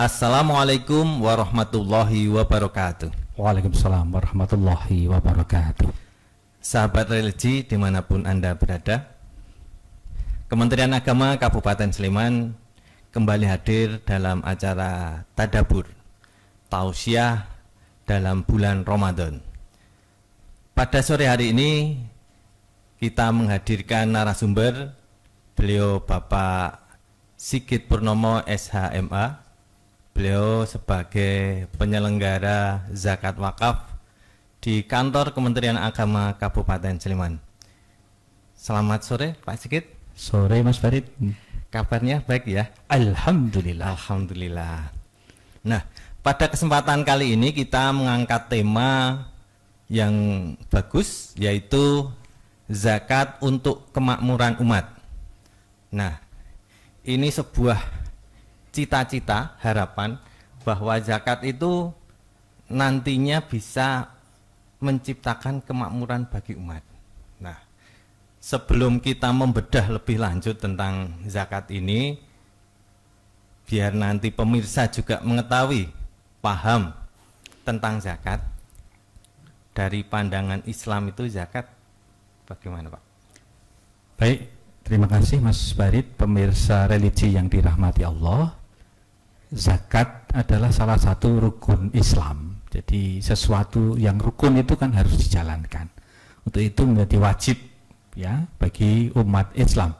Assalamualaikum warahmatullahi wabarakatuh. Waalaikumsalam warahmatullahi wabarakatuh. Sahabat religi dimanapun Anda berada, Kementerian Agama Kabupaten Sleman kembali hadir dalam acara Tadabur Tausiah dalam bulan Ramadan. Pada sore hari ini kita menghadirkan narasumber, beliau Bapak Sigit Purnomo SHMA. Beliau sebagai penyelenggara zakat wakaf di kantor Kementerian Agama Kabupaten Sleman. Selamat sore Pak Sigit. Sore Mas Farid. Kabarnya baik ya? Alhamdulillah. Alhamdulillah. Nah, pada kesempatan kali ini kita mengangkat tema yang bagus, yaitu zakat untuk kemakmuran umat. Nah, ini sebuah cita-cita, harapan bahwa zakat itu nantinya bisa menciptakan kemakmuran bagi umat. Nah, sebelum kita membedah lebih lanjut tentang zakat ini, biar nanti pemirsa juga mengetahui, paham tentang zakat, dari pandangan Islam itu zakat bagaimana Pak? Baik, terima kasih Mas Farid. Pemirsa religi yang dirahmati Allah, zakat adalah salah satu rukun Islam. Jadi sesuatu yang rukun itu kan harus dijalankan. Untuk itu menjadi wajib ya bagi umat Islam,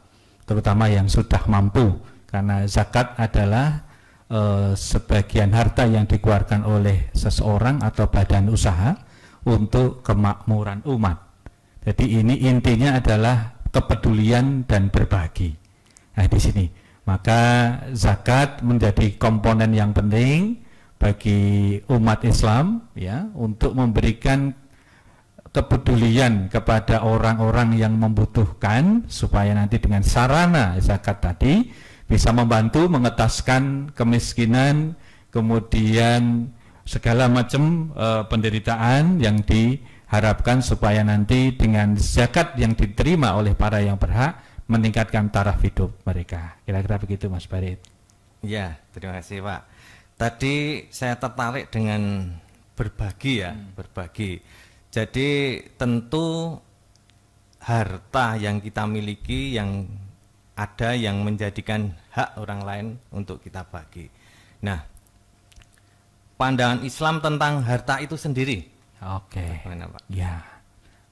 terutama yang sudah mampu, karena zakat adalah sebagian harta yang dikeluarkan oleh seseorang atau badan usaha untuk kemakmuran umat. Jadi ini intinya adalah kepedulian dan berbagi. Nah, di sini maka zakat menjadi komponen yang penting bagi umat Islam ya, untuk memberikan kepedulian kepada orang-orang yang membutuhkan, supaya nanti dengan sarana zakat tadi bisa membantu mengetaskan kemiskinan, kemudian segala macam penderitaan yang diharapkan, supaya nanti dengan zakat yang diterima oleh para yang berhak meningkatkan taraf hidup mereka. Kira-kira begitu Mas Farid. Ya, terima kasih Pak. Tadi saya tertarik dengan berbagi ya, berbagi. Jadi tentu harta yang kita miliki yang ada yang menjadikan hak orang lain untuk kita bagi. Nah, pandangan Islam tentang harta itu sendiri. Oke. Bagaimana, Pak? Ya,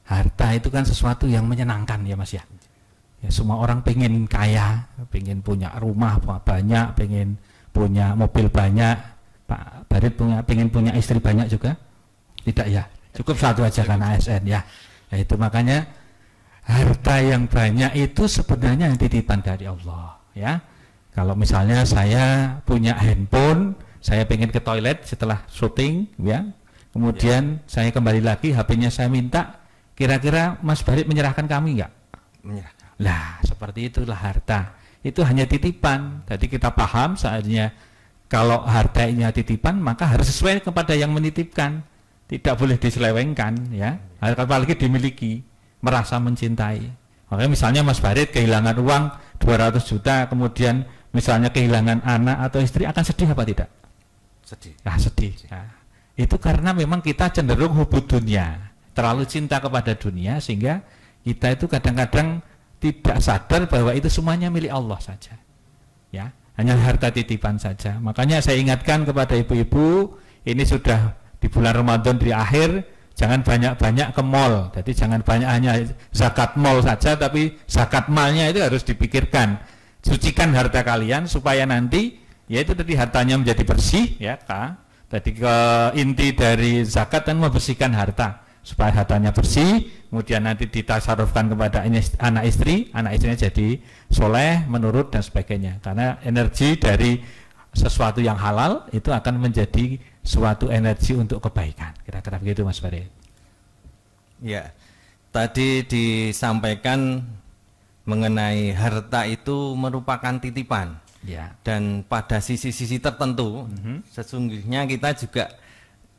harta itu kan sesuatu yang menyenangkan ya Mas ya. Ya, semua orang pengen kaya, pengen punya rumah banyak, pengen punya mobil banyak. Pak Farid pengen punya istri banyak juga? Tidak ya, cukup satu aja karena ASN ya. Nah, itu makanya harta yang banyak itu sebenarnya titipan dari Allah ya. Kalau misalnya saya punya handphone, saya pengen ke toilet setelah syuting ya, kemudian saya kembali lagi, HP-nya saya minta, kira-kira Mas Farid menyerahkan kami enggak? Menyerahkan. Lah, seperti itulah harta. Itu hanya titipan. Jadi kita paham saatnya kalau harta ini titipan, maka harus sesuai kepada yang menitipkan. Tidak boleh diselewengkan ya. Apalagi dimiliki, merasa mencintai. Makanya misalnya Mas Farid kehilangan uang 200 juta, kemudian misalnya kehilangan anak atau istri, akan sedih apa tidak? Sedih. Nah, sedih. Nah, itu karena memang kita cenderung hubud dunia, terlalu cinta kepada dunia, sehingga kita itu kadang-kadang tidak sadar bahwa itu semuanya milik Allah saja ya, hanya harta titipan saja. Makanya saya ingatkan kepada ibu-ibu, ini sudah di bulan Ramadan di akhir, jangan banyak-banyak ke mall. Jadi jangan banyak hanya zakat mall saja, tapi zakat malnya itu harus dipikirkan. Sucikan harta kalian supaya nanti yaitu tadi hartanya menjadi bersih ya Kak. Tadi ke inti dari zakat dan membersihkan harta supaya hartanya bersih, kemudian nanti ditasarufkan kepada anak istrinya jadi soleh, menurut dan sebagainya. Karena energi dari sesuatu yang halal itu akan menjadi suatu energi untuk kebaikan. Kira-kira begitu Mas Farid. Ya, tadi disampaikan mengenai harta itu merupakan titipan Ya. dan pada sisi-sisi tertentu sesungguhnya kita juga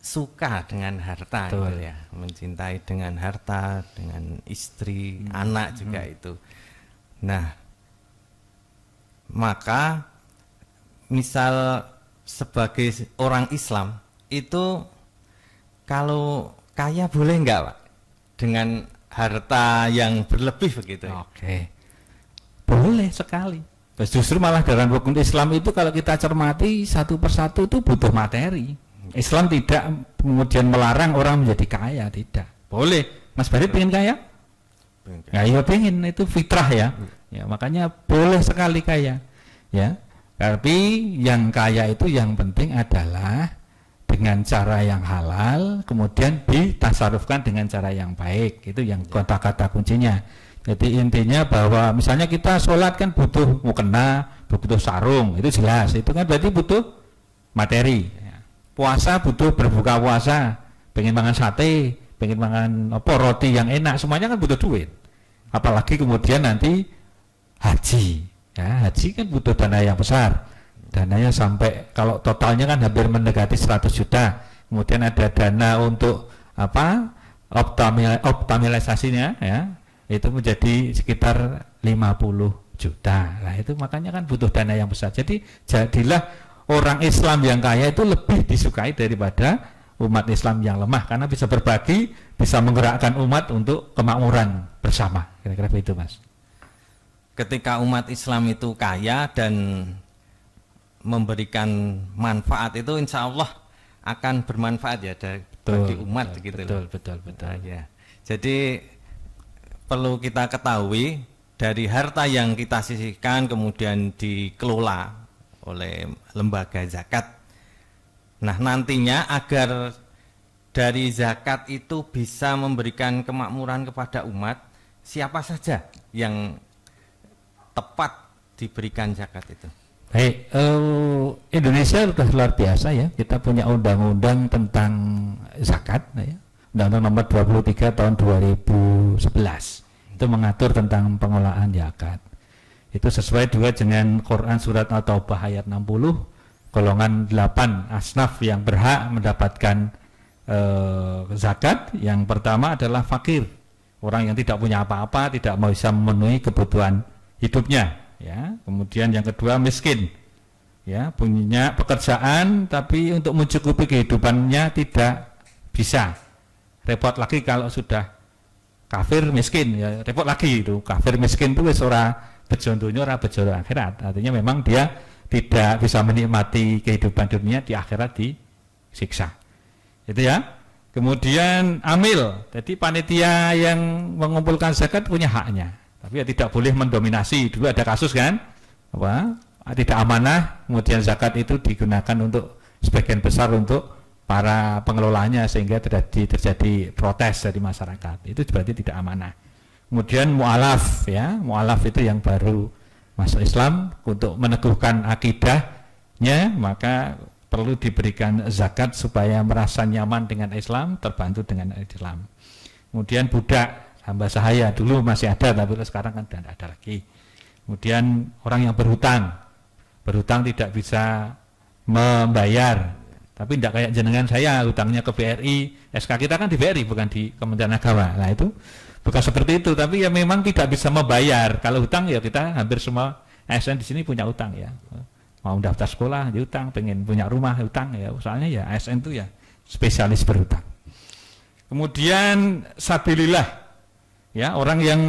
suka dengan harta gitu ya, mencintai dengan harta, dengan istri, anak juga itu. Nah, maka misal sebagai orang Islam itu kalau kaya boleh nggak Pak? Dengan harta yang berlebih begitu. Oke. Boleh sekali. Terus justru malah dalam rukun Islam itu kalau kita cermati satu persatu itu butuh materi. Islam tidak kemudian melarang orang menjadi kaya, tidak. Boleh. Mas Barit pengen kaya? Ya, ya pengen, itu fitrah ya. Ya, makanya boleh sekali kaya. Ya. Tapi yang kaya itu yang penting adalah dengan cara yang halal, kemudian ditasarufkan dengan cara yang baik. Itu yang kata-kata kuncinya. Jadi intinya bahwa misalnya kita sholat kan butuh mukena, butuh sarung, itu jelas. Itu kan berarti butuh materi. Puasa butuh berbuka puasa, pengen makan sate, pengen makan apa roti yang enak, semuanya kan butuh duit. Apalagi kemudian nanti haji. Ya, haji kan butuh dana yang besar. Dananya sampai kalau totalnya kan hampir mendekati 100 juta. Kemudian ada dana untuk apa? Optimalisasinya ya. Itu menjadi sekitar 50 juta. Nah, itu makanya kan butuh dana yang besar. Jadi jadilah orang Islam yang kaya itu lebih disukai daripada umat Islam yang lemah karena bisa berbagi, bisa menggerakkan umat untuk kemakmuran bersama. Kira-kira begitu, Mas. Ketika umat Islam itu kaya dan memberikan manfaat itu insya Allah akan bermanfaat ya bagi umat gitu. Betul. Ya. Jadi perlu kita ketahui dari harta yang kita sisihkan kemudian dikelola oleh lembaga zakat. Nah, nantinya agar dari zakat itu bisa memberikan kemakmuran kepada umat, siapa saja yang tepat diberikan zakat itu? Baik, Indonesia sudah luar biasa ya. Kita punya undang-undang tentang zakat, ya. Undang-undang nomor 23 tahun 2011. Itu mengatur tentang pengelolaan zakat. Itu sesuai juga dengan Quran surat At-Taubah ayat 60, golongan 8 asnaf yang berhak mendapatkan zakat. Yang pertama adalah fakir, orang yang tidak punya apa-apa, tidak bisa memenuhi kebutuhan hidupnya. Ya, kemudian yang kedua miskin, ya, punya pekerjaan tapi untuk mencukupi kehidupannya tidak bisa. Repot lagi kalau sudah kafir miskin, ya repot lagi itu. Kafir miskin itu wis ora bejo donya ora bejo akhirat. Artinya memang dia tidak bisa menikmati kehidupan dunia, di akhirat disiksa. Itu ya. Kemudian amil, jadi panitia yang mengumpulkan zakat punya haknya. Tapi ya tidak boleh mendominasi. Dulu ada kasus kan, apa, tidak amanah, kemudian zakat itu digunakan untuk sebagian besar untuk para pengelolanya sehingga terjadi protes dari masyarakat. Itu berarti tidak amanah. Kemudian mu'alaf, ya, mu'alaf itu yang baru masuk Islam, untuk meneguhkan akidahnya maka perlu diberikan zakat supaya merasa nyaman dengan Islam, terbantu dengan Islam. Kemudian budak, hamba sahaya, dulu masih ada tapi sekarang kan tidak ada lagi. Kemudian orang yang berhutang tidak bisa membayar, tapi tidak kayak jenengan saya hutangnya ke BRI, SK kita kan di BRI bukan di Kementerian Agama. Nah itu bukan seperti itu, tapi ya memang tidak bisa membayar. Kalau hutang ya kita hampir semua ASN di sini punya hutang ya. Mau daftar sekolah hutang, pengen punya rumah hutang ya. Soalnya ya ASN itu ya spesialis berhutang. Kemudian sabilillah, ya, orang yang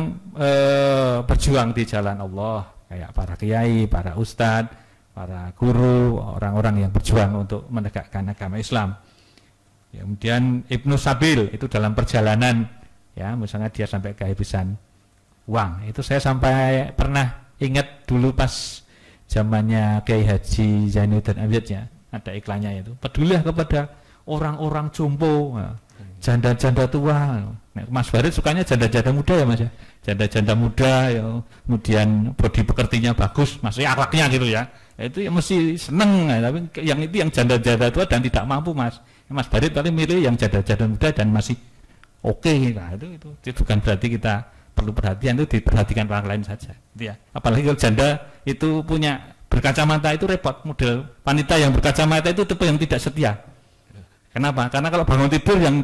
berjuang di jalan Allah, kayak para kiai, para ustadz, para guru, orang-orang yang berjuang untuk menegakkan agama Islam. Ya, kemudian Ibnu Sabil itu dalam perjalanan, ya, misalnya dia sampai kehabisan uang. Itu saya sampai pernah ingat dulu pas zamannya Kiai Haji Zainuddin Abid, ya, ada iklannya itu. Pedulilah kepada orang-orang jompo, janda-janda tua. Nah, Mas Barit sukanya janda-janda muda ya, Mas ya. Janda-janda muda ya, kemudian bodi pekertinya bagus, maksudnya akhlaknya gitu ya. Itu ya mesti seneng, ya. Tapi yang itu yang janda-janda tua dan tidak mampu, Mas. Mas Barit paling milih yang janda-janda muda dan masih oke. Nah, itu bukan berarti kita perlu perhatian, itu diperhatikan orang lain saja. Gitu ya. Apalagi kalau janda itu punya berkacamata itu repot. Model wanita yang berkacamata itu tipe yang tidak setia. Kenapa? Karena kalau bangun tidur yang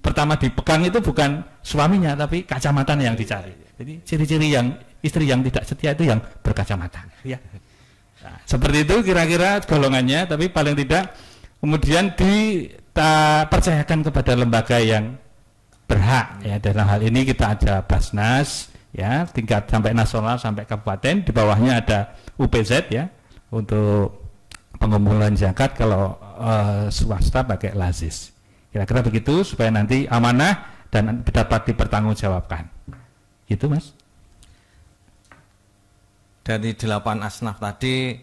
pertama dipegang itu bukan suaminya, tapi kacamatanya yang dicari. Jadi ciri-ciri yang istri yang tidak setia itu yang berkacamata. Ya. Nah, seperti itu kira-kira golongannya, tapi paling tidak kemudian dipercayakan kepada lembaga yang berhak ya. Dalam hal ini kita ada Basnas ya, tingkat sampai nasional sampai kabupaten, di bawahnya ada UPZ ya untuk pengumpulan zakat, kalau swasta pakai Lazis. Kira-kira begitu supaya nanti amanah dan dapat dipertanggungjawabkan. Gitu Mas. Dari 8 asnaf tadi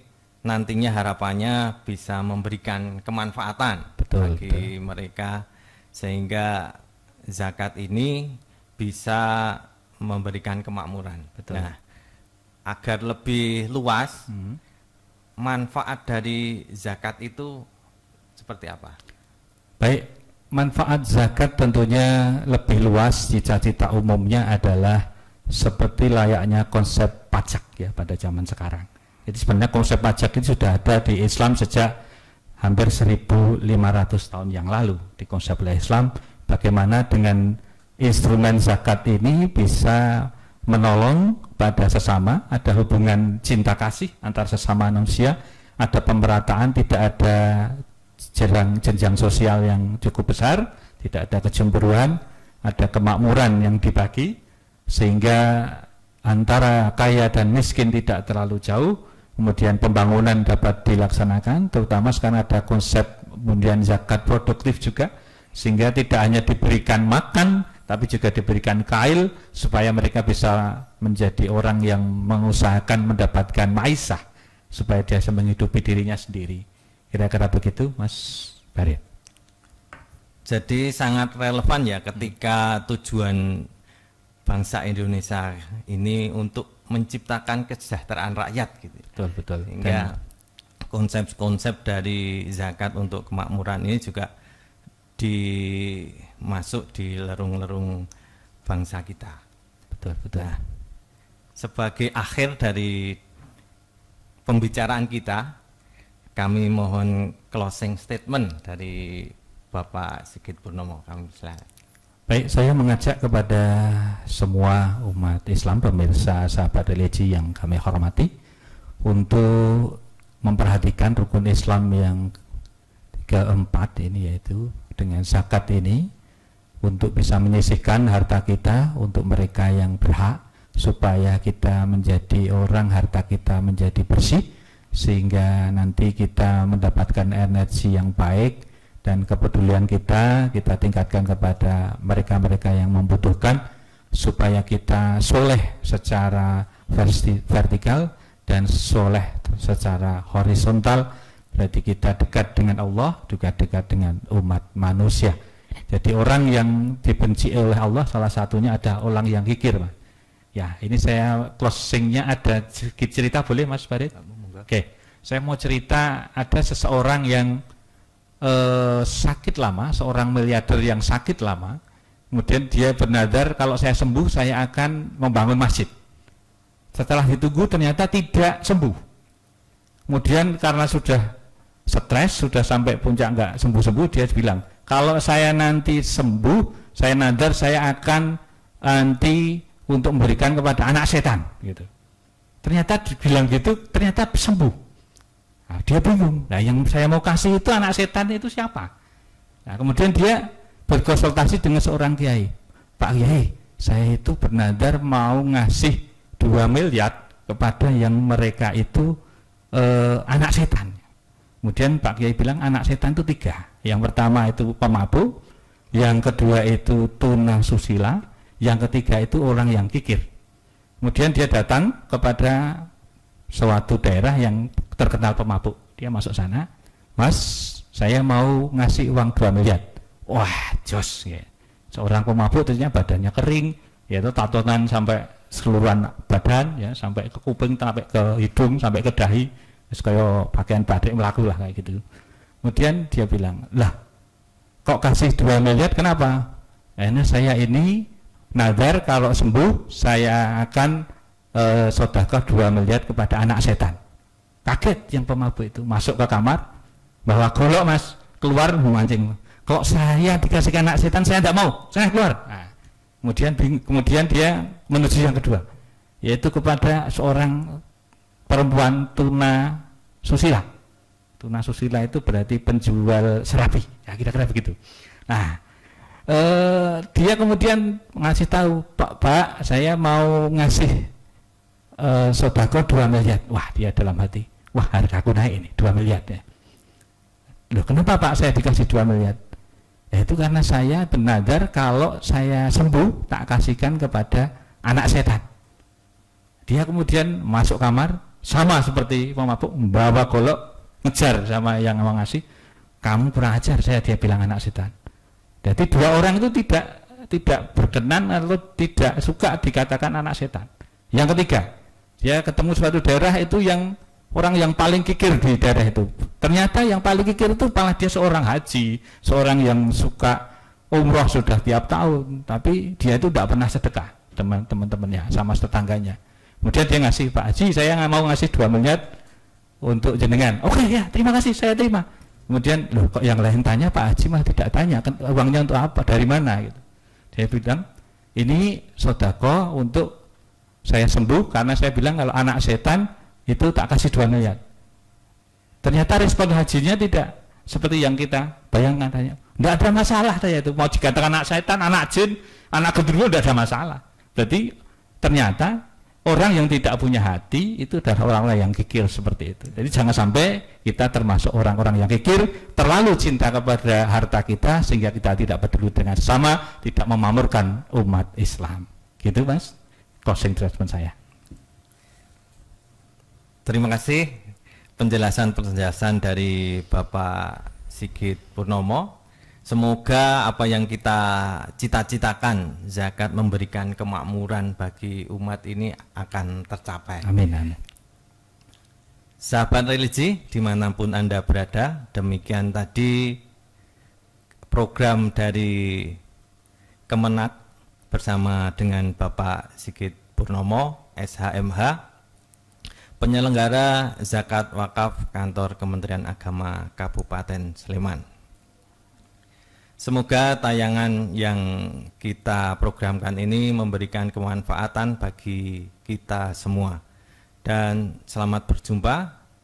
nantinya harapannya bisa memberikan kemanfaatan bagi mereka, sehingga zakat ini bisa memberikan kemakmuran. Nah, agar lebih luas, manfaat dari zakat itu seperti apa? Baik, manfaat zakat tentunya lebih luas. Cita-cita umumnya adalah seperti layaknya konsep pajak ya pada zaman sekarang. Jadi sebenarnya konsep pajak itu sudah ada di Islam sejak hampir 1.500 tahun yang lalu. Di konsep Islam, bagaimana dengan instrumen zakat ini bisa menolong pada sesama, ada hubungan cinta kasih antar sesama manusia, ada pemerataan, tidak ada jenjang sosial yang cukup besar, tidak ada kecemburuan, ada kemakmuran yang dibagi, sehingga antara kaya dan miskin tidak terlalu jauh, kemudian pembangunan dapat dilaksanakan, terutama sekarang ada konsep kemudian zakat produktif juga, sehingga tidak hanya diberikan makan, tapi juga diberikan kail, supaya mereka bisa menjadi orang yang mengusahakan mendapatkan maisah, supaya dia bisa menghidupi dirinya sendiri. Kira-kira begitu Mas Barit. Jadi sangat relevan ya ketika tujuan bangsa Indonesia ini untuk menciptakan kesejahteraan rakyat gitu. Betul. Hingga konsep-konsep dari zakat untuk kemakmuran ini juga masuk di lerung-lerung bangsa kita. Betul. Nah, sebagai akhir dari pembicaraan kita, kami mohon closing statement dari Bapak Sigit Purnomo. Kami silakan. Baik, saya mengajak kepada semua umat Islam, pemirsa sahabat religi yang kami hormati, untuk memperhatikan rukun Islam yang keempat ini, yaitu dengan zakat ini, untuk bisa menyisihkan harta kita untuk mereka yang berhak, supaya kita menjadi orang, harta kita menjadi bersih, sehingga nanti kita mendapatkan energi yang baik, dan kepedulian kita tingkatkan kepada mereka-mereka yang membutuhkan, supaya kita soleh secara vertikal dan soleh secara horizontal. Berarti kita dekat dengan Allah, juga dekat dengan umat manusia. Jadi orang yang dibenci oleh Allah salah satunya ada orang yang kikir, Mas. Ya, ini saya closingnya ada sedikit cerita, boleh Mas Barit? Oke, saya mau cerita, ada seseorang yang sakit lama, seorang miliarder yang sakit lama, kemudian dia bernadar, kalau saya sembuh saya akan membangun masjid. Setelah ditunggu ternyata tidak sembuh. Kemudian karena sudah stres, sudah sampai puncak nggak sembuh-sembuh, dia bilang, kalau saya nanti sembuh, saya nadar saya akan nanti untuk memberikan kepada anak setan gitu. Ternyata dibilang gitu, ternyata sembuh. Nah, dia bingung, nah yang saya mau kasih itu anak setan itu siapa? Nah, kemudian dia berkonsultasi dengan seorang kiai. Pak Kiai, saya itu bernadar mau ngasih 2 miliar kepada yang mereka itu anak setan. Kemudian Pak Kiai bilang anak setan itu 3. Yang pertama itu pemabuk, yang kedua itu tuna susila, yang ketiga itu orang yang kikir. Kemudian dia datang kepada suatu daerah yang terkenal pemabuk. Dia masuk sana, Mas, saya mau ngasih uang 2 miliar. Wah, jos ya. Seorang pemabuk ternyata badannya kering, yaitu tatonan sampai seluruhan badan, ya, sampai ke kuping, sampai ke hidung, sampai ke dahi, kayak pakaian batik melaku lah kayak gitu. Kemudian dia bilang, lah, kok kasih 2 miliar? Kenapa? Karena saya ini nadar kalau sembuh saya akan sedekah 2 miliar kepada anak setan. Kaget yang pemabuk itu, masuk ke kamar, bawa golok Mas, keluar memancing. Kok saya dikasih anak setan, saya tidak mau, saya keluar. Nah, kemudian dia menuju yang kedua, yaitu kepada seorang perempuan tuna susila. Tuna susila itu berarti penjual serabi, ya kira-kira begitu. Nah, dia kemudian ngasih tahu, Pak, saya mau ngasih sodako 2 miliar. Wah, dia dalam hati, wah hargaku naik ini 2 miliar ya. Loh, kenapa Pak saya dikasih 2 miliar? Ya, itu karena saya bernadar kalau saya sembuh tak kasihkan kepada anak setan. Dia kemudian masuk kamar, sama seperti pemabuk, membawa golok, ngejar sama yang mau ngasih. Kamu kurang ajar, dia bilang anak setan. Jadi 2 orang itu tidak berkenan atau tidak suka dikatakan anak setan. Yang ketiga, dia ketemu suatu daerah itu yang orang yang paling kikir di daerah itu. Ternyata yang paling kikir itu malah dia seorang haji, seorang yang suka umroh sudah tiap tahun, tapi dia itu tidak pernah sedekah teman-temannya sama tetangganya. Kemudian dia ngasih, Pak Haji, saya nggak mau ngasih 2 miliar untuk jenengan. Oke ya, terima kasih, saya terima. Kemudian, loh kok yang lain tanya, Pak Haji malah tidak tanya, kan uangnya untuk apa, dari mana gitu. Dia bilang, ini sodako untuk saya sembuh, karena saya bilang kalau anak setan itu tak kasih 2 miliar. Ternyata respon hajinya tidak seperti yang kita bayangkan. Tanya, tidak ada masalah saya itu, mau dikatakan anak setan, anak jin, anak genderuwo tidak ada masalah. Berarti ternyata orang yang tidak punya hati itu adalah orang-orang yang kikir seperti itu. Jadi jangan sampai kita termasuk orang-orang yang kikir, terlalu cinta kepada harta kita sehingga kita tidak peduli dengan sesama, tidak memamurkan umat Islam. Gitu Mas, closing statement saya. Terima kasih penjelasan dari Bapak Sigit Purnomo. Semoga apa yang kita cita-citakan, zakat memberikan kemakmuran bagi umat ini akan tercapai. Amin, amin. Sahabat religi dimanapun Anda berada, demikian tadi program dari Kemenak bersama dengan Bapak Sigit Purnomo, SHMH, penyelenggara zakat wakaf kantor Kementerian Agama Kabupaten Sleman. Semoga tayangan yang kita programkan ini memberikan kemanfaatan bagi kita semua. Dan selamat berjumpa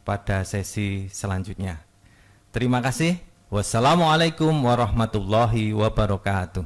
pada sesi selanjutnya. Terima kasih. Wassalamualaikum warahmatullahi wabarakatuh.